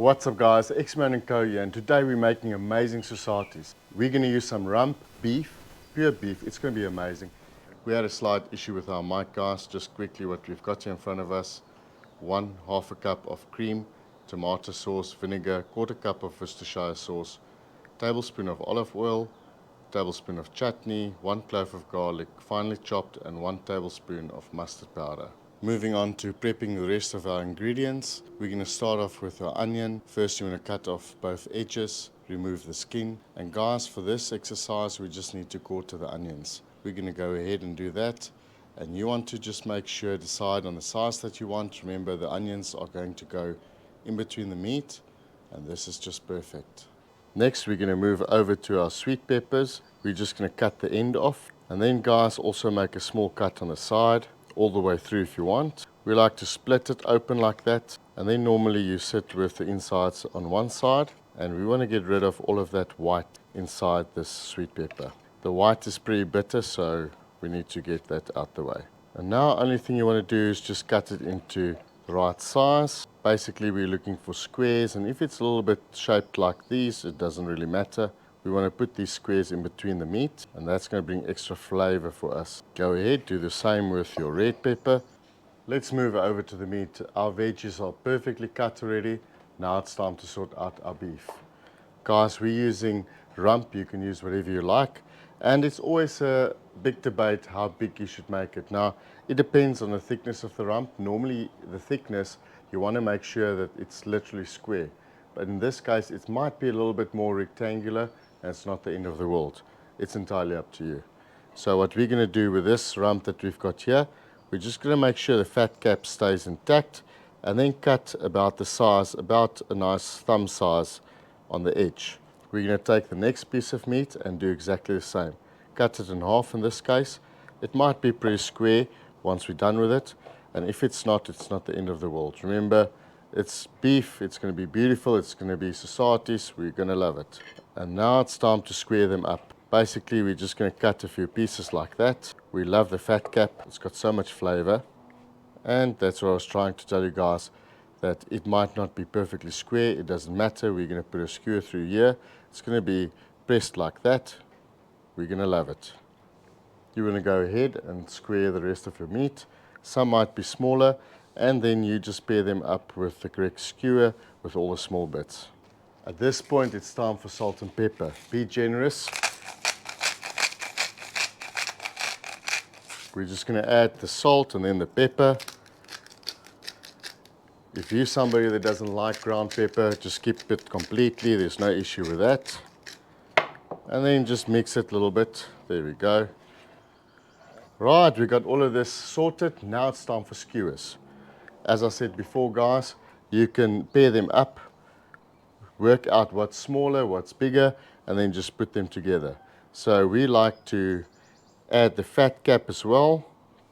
What's up guys, Xman Co here, and today we're making amazing Sosaties. We're going to use some rump beef, pure beef. It's going to be amazing. We had a slight issue with our mic guys. Just quickly what we've got here in front of us. Half a cup of cream, tomato sauce, vinegar, quarter cup of Worcestershire sauce, tablespoon of olive oil, tablespoon of chutney, 1 clove of garlic finely chopped, and 1 tablespoon of mustard powder. Moving on to prepping the rest of our ingredients, we're going to start off with our onion. First you want to cut off both edges, remove the skin, and guys, for this exercise we just need to quarter the onions. We're going to go ahead and do that, and you want to just make sure, decide on the size that you want. Remember, the onions are going to go in between the meat, and this is just perfect. Next we're going to move over to our sweet peppers. We're just going to cut the end off, and then guys, also make a small cut on the side, all the way through if you want. We like to split it open like that, and then normally you sit with the insides on one side, and we want to get rid of all of that white inside this sweet pepper. The white is pretty bitter, so we need to get that out the way. And now only thing you want to do is just cut it into the right size. Basically we're looking for squares, and if it's a little bit shaped like these, it doesn't really matter. We want to put these squares in between the meat, and that's going to bring extra flavor for us. Go ahead, do the same with your red pepper. Let's move over to the meat. Our veggies are perfectly cut already. Now it's time to sort out our beef. Guys, we're using rump. You can use whatever you like, and it's always a big debate how big you should make it. Now it depends on the thickness of the rump. Normally the thickness, you want to make sure that it's literally square, but in this case it might be a little bit more rectangular. It's not the end of the world. It's entirely up to you. So what we're going to do with this rump that we've got here, we're just going to make sure the fat cap stays intact, and then cut about the size, about a nice thumb size on the edge. We're going to take the next piece of meat and do exactly the same. Cut it in half in this case. It might be pretty square once we're done with it, and if it's not the end of the world. Remember, it's beef, it's going to be beautiful, it's going to be Sosaties, we're going to love it. And now it's time to square them up. Basically we're just going to cut a few pieces like that. We love the fat cap, it's got so much flavor. And that's what I was trying to tell you guys, that it might not be perfectly square, it doesn't matter. We're going to put a skewer through here. It's going to be pressed like that. We're going to love it. You want to go ahead and square the rest of your meat. Some might be smaller, and then you just pair them up with the correct skewer with all the small bits. At this point it's time for salt and pepper. Be generous. We're just going to add the salt and then the pepper. If you're somebody that doesn't like ground pepper, just skip it completely, there's no issue with that. And then just mix it a little bit. There we go. Right, we got all of this sorted. Now it's time for skewers. As I said before guys, you can pair them up, work out what's smaller, what's bigger, and then just put them together. So we like to add the fat cap as well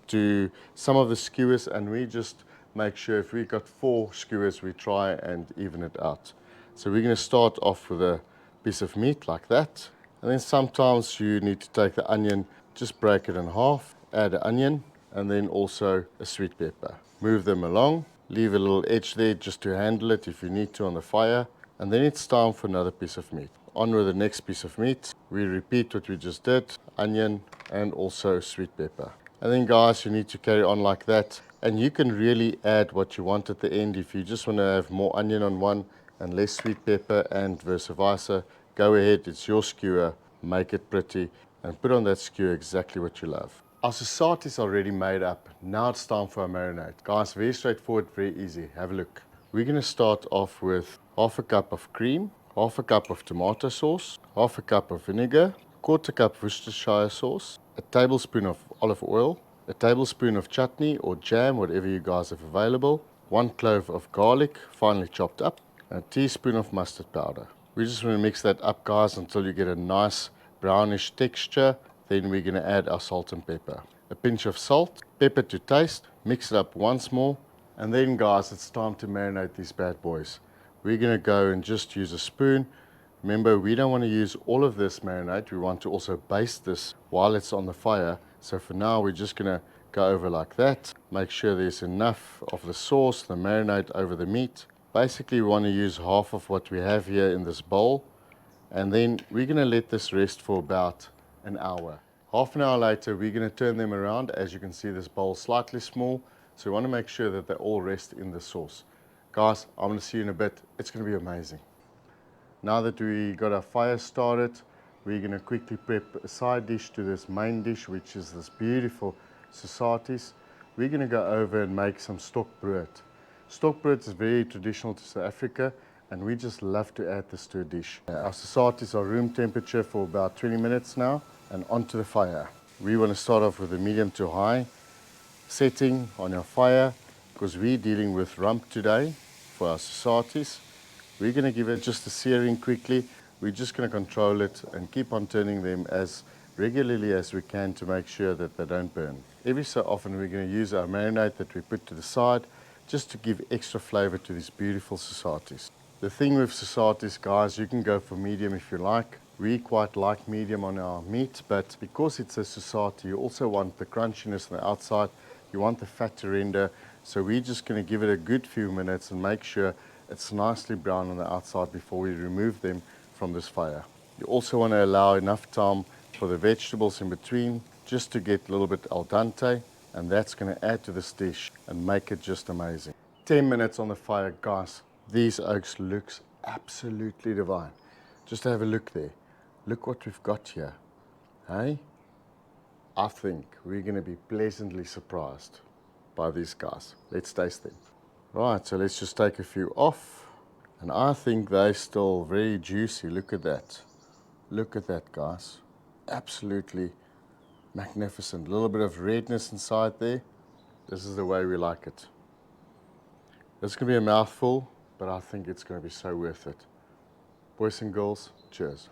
to some of the skewers, and we just make sure if we got 4 skewers, we try and even it out. So we're going to start off with a piece of meat like that, and then sometimes you need to take the onion, just break it in half, add an onion, and then also a sweet pepper. Move them along, leave a little edge there just to handle it if you need to on the fire, and then it's time for another piece of meat. On with the next piece of meat. We repeat what we just did, onion and also sweet pepper. And then guys, you need to carry on like that, and you can really add what you want at the end. If you just want to have more onion on one and less sweet pepper and vice versa, go ahead, it's your skewer, make it pretty and put on that skewer exactly what you love. Our Sosaties are already made up. Now it's time for our marinade. Guys, very straightforward, very easy. Have a look. We're going to start off with half a cup of cream, half a cup of tomato sauce, half a cup of vinegar, quarter cup of Worcestershire sauce, a tablespoon of olive oil, a tablespoon of chutney or jam, whatever you guys have available, 1 clove of garlic, finely chopped up, and a teaspoon of mustard powder. We just want to mix that up guys until you get a nice brownish texture. Then we're going to add our salt and pepper. A pinch of salt, pepper to taste, mix it up once more, and then guys, it's time to marinate these bad boys. We're going to go and just use a spoon. Remember, we don't want to use all of this marinade, we want to also baste this while it's on the fire. So for now we're just going to go over like that. Make sure there's enough of the sauce, the marinade over the meat. Basically, we want to use half of what we have here in this bowl, and then we're going to let this rest for about an hour. Half an hour later, we're going to turn them around. As you can see, this bowl is slightly small, so we want to make sure that they all rest in the sauce. Guys, I'm going to see you in a bit. It's going to be amazing. Now that we got our fire started, we're going to quickly prep a side dish to this main dish, which is this beautiful Sosaties. We're going to go over and make some stokbrood. Stokbrood is very traditional to South Africa, and we just love to add this to a dish. Our Sosaties are room temperature for about 20 minutes now, and onto the fire. We want to start off with a medium to high setting on our fire, because we're dealing with rump today for our Sosaties. We're going to give it just a searing quickly. We're just going to control it and keep on turning them as regularly as we can to make sure that they don't burn. Every so often we're going to use our marinade that we put to the side just to give extra flavor to these beautiful Sosaties. The thing with Sosaties, guys, you can go for medium if you like. We quite like medium on our meat, but because it's a Sosati, you also want the crunchiness on the outside. You want the fat to render, so we're just going to give it a good few minutes and make sure it's nicely brown on the outside before we remove them from this fire. You also want to allow enough time for the vegetables in between just to get a little bit al dente, and that's going to add to this dish and make it just amazing. 10 minutes on the fire, guys. These oaks looks absolutely divine. Just have a look there. Look what we've got here. Hey? I think we're going to be pleasantly surprised by these guys. Let's taste them. Right, so let's just take a few off. And I think they're still very juicy. Look at that. Look at that, guys. Absolutely magnificent. A little bit of redness inside there. This is the way we like it. It's going to be a mouthful, but I think it's going to be so worth it. Boys and girls, cheers.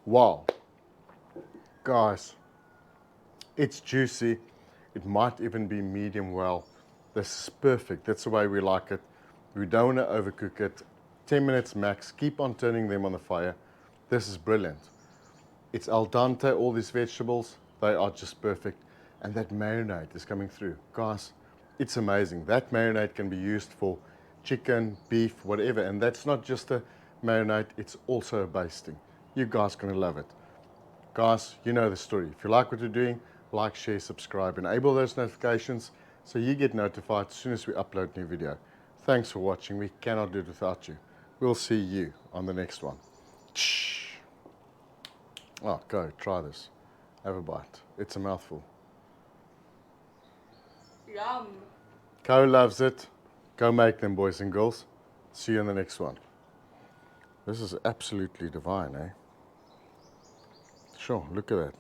Wow. Guys, it's juicy. It might even be medium well. This is perfect. That's the way we like it. We don't want to overcook it. 10 minutes max. Keep on turning them on the fire. This is brilliant. It's al dente, all these vegetables. They are just perfect. And that marinade is coming through. Guys, it's amazing. That marinade can be used for chicken, beef, whatever. And that's not just a marinade, it's also a basting. You guys are going to love it. Guys, you know the story. If you like what you're doing, like, share, subscribe, enable those notifications so you get notified as soon as we upload a new video. Thanks for watching. We cannot do it without you. We'll see you on the next one. Oh, go, try this. Have a bite. It's a mouthful. Yum. Co loves it. Go make them, boys and girls. See you in the next one. This is absolutely divine, eh? Sure, look at that.